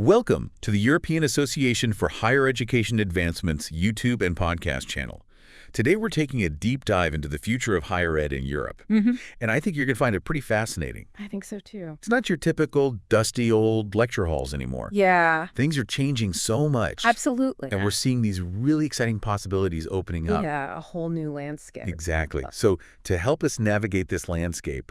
Welcome to the European Association for Higher Education Advancement's YouTube and podcast channel. Today we're taking a deep dive into the future of higher ed in Europe. And I think you're going to find it pretty fascinating. I think so too. It's not your typical dusty old lecture halls anymore. Yeah. Things are changing so much. Absolutely. And we're seeing these really exciting possibilities opening up. Yeah, a whole new landscape. Exactly. So to help us navigate this landscape,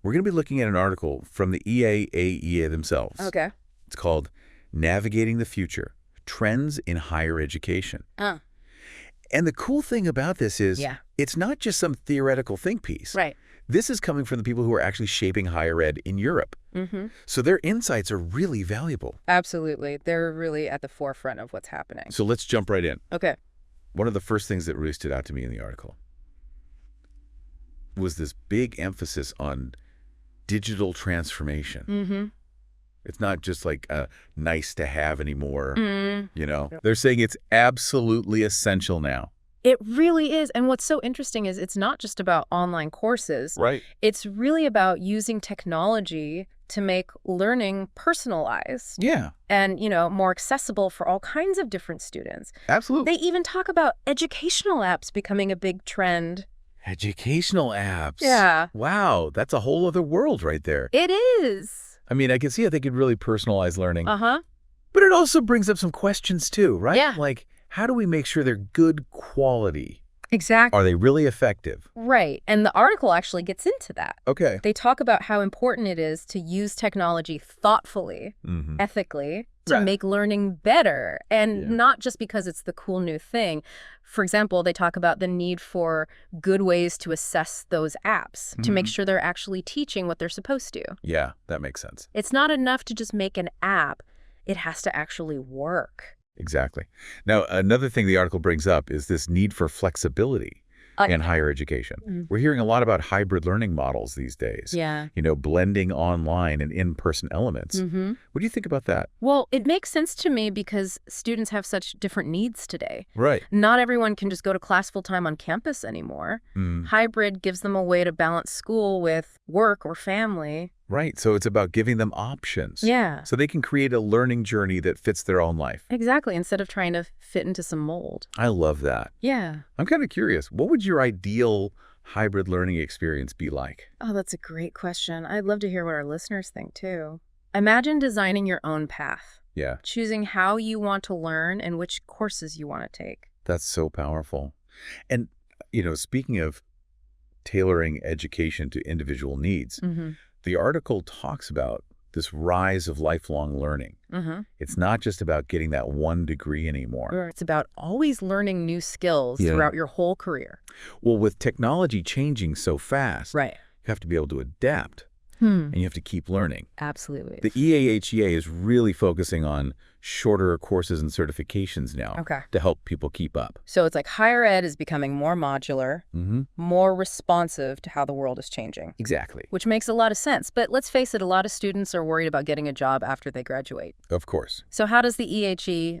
we're going to be looking at an article from the EAHEA themselves. Okay. It's called Navigating the Future, Trends in Higher Education. And the cool thing about this is it's not just some theoretical think piece. Right. This is coming from the people who are actually shaping higher ed in Europe. So their insights are really valuable. Absolutely. They're really at the forefront of what's happening. So let's jump right in. Okay. One of the first things that really stood out to me in the article was this big emphasis on digital transformation. It's not just like a nice to have anymore, you know. They're saying it's absolutely essential now. It really is. And what's so interesting is it's not just about online courses. Right. It's really about using technology to make learning personalized. Yeah. And, more accessible for all kinds of different students. Absolutely. They even talk about educational apps becoming a big trend. Educational apps. Yeah. Wow, that's a whole other world right there. It is. I mean, I can see how they could really personalize learning. But But it also brings up some questions too, right? Yeah. Like, how do we make sure they're good quality? exactly. Are they really effective? Right. And the article actually gets into that. Okay. They talk about how important it is to use technology thoughtfully, ethically, to Right. make learning better. And Yeah. not just because it's the cool new thing. For example, they talk about the need for good ways to assess those apps to make sure they're actually teaching what they're supposed to. Yeah, that makes sense. It's not enough to just make an app. It has to actually work. Exactly. Now, another thing the article brings up is this need for flexibility in higher education. We're hearing a lot about hybrid learning models these days. Yeah. Blending online and in-person elements. What do you think about that? Well, it makes sense to me because students have such different needs today. Right. Not everyone can just go to class full-time on campus anymore. Hybrid gives them a way to balance school with work or family. Right. So it's about giving them options. Yeah. So they can create a learning journey that fits their own life. Exactly, instead of trying to fit into some mold. I love that. Yeah. I'm kind of curious. What would your ideal hybrid learning experience be like? Oh, that's a great question. I'd love to hear what our listeners think, too. Imagine designing your own path. Yeah. Choosing how you want to learn and which courses you want to take. That's so powerful. And, speaking of tailoring education to individual needs, the article talks about this rise of lifelong learning. It's not just about getting that one degree anymore. It's about always learning new skills throughout your whole career. Well, with technology changing so fast, Right. you have to be able to adapt and you have to keep learning. Absolutely. The EAHEA is really focusing on shorter courses and certifications now to help people keep up. So it's like higher ed is becoming more modular, more responsive to how the world is changing. Exactly. Which makes a lot of sense. But let's face it, a lot of students are worried about getting a job after they graduate. Of course. So how does the EAHE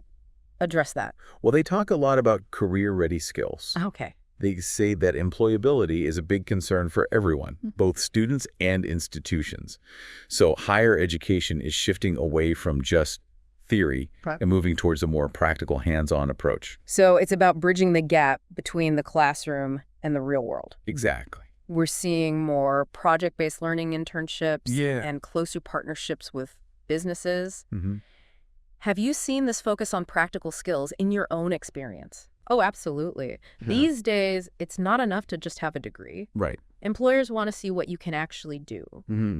address that? Well, they talk a lot about career-ready skills. Okay. They say that employability is a big concern for everyone, both students and institutions. So higher education is shifting away from just theory and moving towards a more practical, hands-on approach. So it's about bridging the gap between the classroom and the real world. Exactly. We're seeing more project-based learning internships and closer partnerships with businesses. Have you seen this focus on practical skills in your own experience? Oh, absolutely. These days, it's not enough to just have a degree. Right. Employers want to see what you can actually do.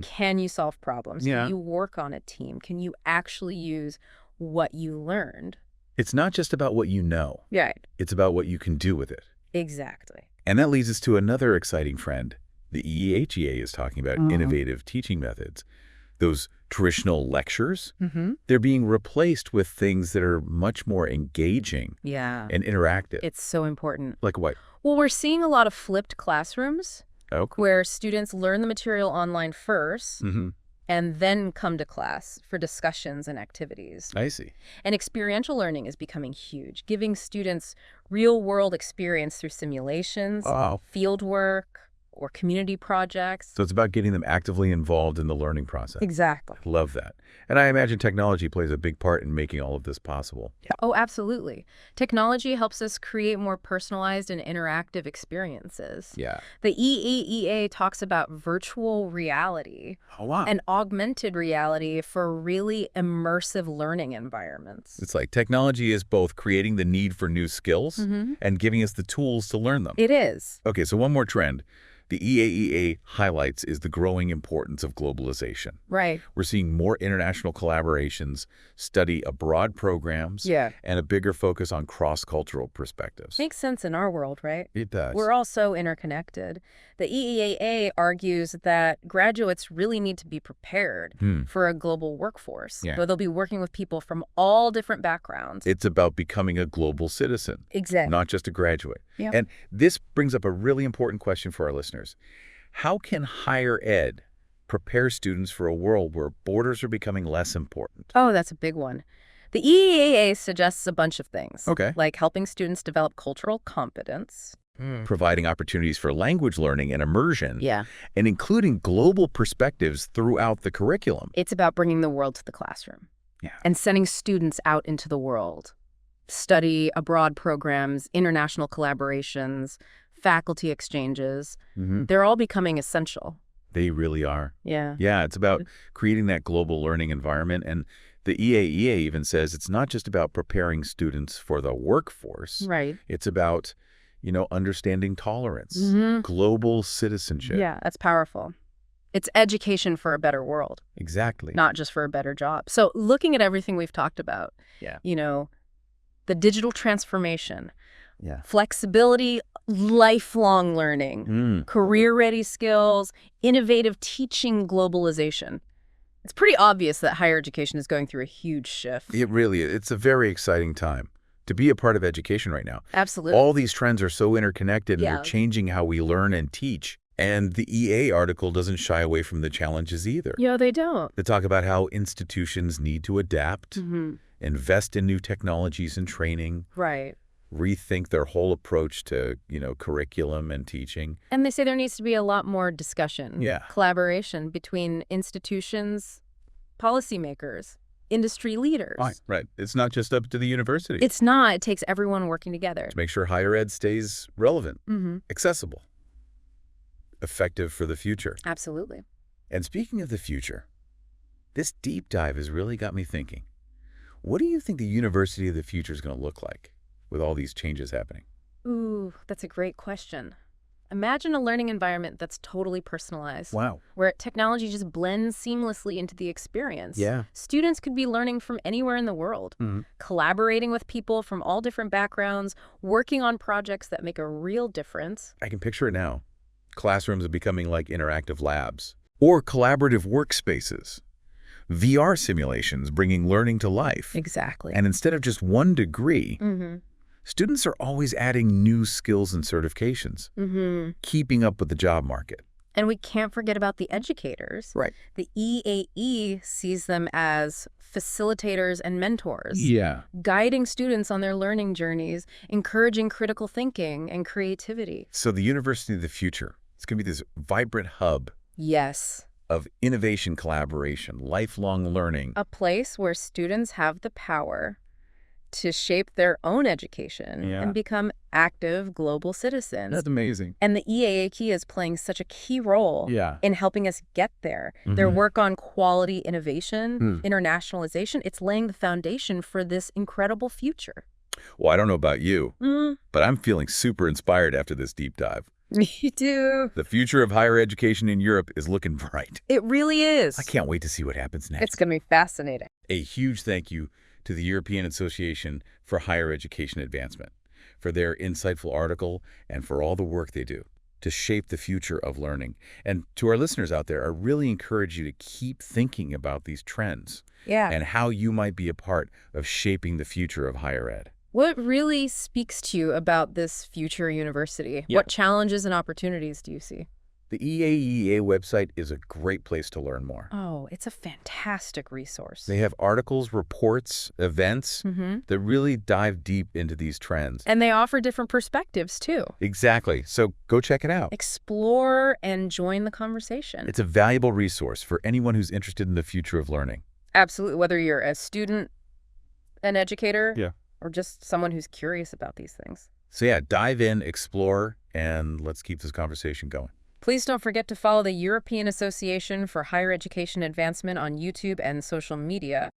Can you solve problems? Yeah. Can you work on a team? Can you actually use what you learned? It's not just about what you know. Right. It's about what you can do with it. Exactly. And that leads us to another exciting trend. The EAHEA is talking about innovative teaching methods. Those traditional lectures, they're being replaced with things that are much more engaging Yeah. and interactive. It's so important. Like what? Well, we're seeing a lot of flipped classrooms Okay. where students learn the material online first and then come to class for discussions and activities. I see. And experiential learning is becoming huge, giving students real-world experience through simulations, Wow. field work, or community projects. So it's about getting them actively involved in the learning process. Exactly. Love that. And I imagine technology plays a big part in making all of this possible. Oh, absolutely. Technology helps us create more personalized and interactive experiences. Yeah. The EAHEA talks about virtual reality and augmented reality for really immersive learning environments. It's like technology is both creating the need for new skills and giving us the tools to learn them. It is. Okay, so one more trend the EAHEA highlights is the growing importance of globalization. Right. We're seeing more international collaborations, study abroad programs, and a bigger focus on cross-cultural perspectives. Makes sense in our world, right? It does. We're all so interconnected. The EAHEA argues that graduates really need to be prepared for a global workforce. Yeah. They'll be working with people from all different backgrounds. It's about becoming a global citizen. Exactly. Not just a graduate. Yep. And this brings up a really important question for our listeners. How can higher ed prepare students for a world where borders are becoming less important? Oh, that's a big one. The EAHEA suggests a bunch of things. Okay. Like helping students develop cultural competence. Providing opportunities for language learning and immersion. Yeah. And including global perspectives throughout the curriculum. It's about bringing the world to the classroom. Yeah. And sending students out into the world. Study abroad programs, international collaborations, faculty exchanges. They're all becoming essential. They really are. Yeah. Yeah, it's about creating that global learning environment. And the EAHEA even says it's not just about preparing students for the workforce. Right. It's about, understanding tolerance, global citizenship. Yeah, that's powerful. It's education for a better world. Exactly. Not just for a better job. So looking at everything we've talked about, the digital transformation, flexibility, lifelong learning, career-ready skills, innovative teaching, globalization. It's pretty obvious that higher education is going through a huge shift. It really is. It's a very exciting time to be a part of education right now. Absolutely. All these trends are so interconnected and they're changing how we learn and teach. And the EA article doesn't shy away from the challenges either. Yeah, they don't. They talk about how institutions need to adapt, invest in new technologies and training. Right. Rethink their whole approach to, curriculum and teaching. And they say there needs to be a lot more discussion, collaboration between institutions, policymakers, industry leaders. Right. It's not just up to the university. It's not. It takes everyone working together. To make sure higher ed stays relevant, accessible, effective for the future. Absolutely. And speaking of the future, this deep dive has really got me thinking. What do you think the university of the future is going to look like with all these changes happening? Ooh, that's a great question. Imagine a learning environment that's totally personalized. Wow. Where technology just blends seamlessly into the experience. Yeah. Students could be learning from anywhere in the world, collaborating with people from all different backgrounds, working on projects that make a real difference. I can picture it now. Classrooms are becoming like interactive labs or collaborative workspaces. VR simulations bringing learning to life. Exactly. And instead of just one degree, students are always adding new skills and certifications, keeping up with the job market. And we can't forget about the educators. Right. The EAE sees them as facilitators and mentors. Yeah. Guiding students on their learning journeys, encouraging critical thinking and creativity. So the University of the Future, it's going to be this vibrant hub. Yes. Of innovation, collaboration, lifelong learning. A place where students have the power to shape their own education and become active global citizens. That's amazing. And the EAHEA is playing such a key role in helping us get there. Their work on quality innovation, internationalization, it's laying the foundation for this incredible future. Well, I don't know about you, but I'm feeling super inspired after this deep dive. Me too. The future of higher education in Europe is looking bright. It really is. I can't wait to see what happens next. It's going to be fascinating. A huge thank you to the European Association for Higher Education Advancement for their insightful article and for all the work they do to shape the future of learning. And to our listeners out there, I really encourage you to keep thinking about these trends and how you might be a part of shaping the future of higher ed. What really speaks to you about this future university? What challenges and opportunities do you see? The EAHEA website is a great place to learn more. Oh, it's a fantastic resource. They have articles, reports, events that really dive deep into these trends. And they offer different perspectives, too. Exactly. So go check it out. Explore and join the conversation. It's a valuable resource for anyone who's interested in the future of learning. Absolutely. Whether you're a student, an educator, Yeah. or just someone who's curious about these things. So yeah, dive in, explore, and let's keep this conversation going. Please don't forget to follow the European Association for Higher Education Advancement on YouTube and social media.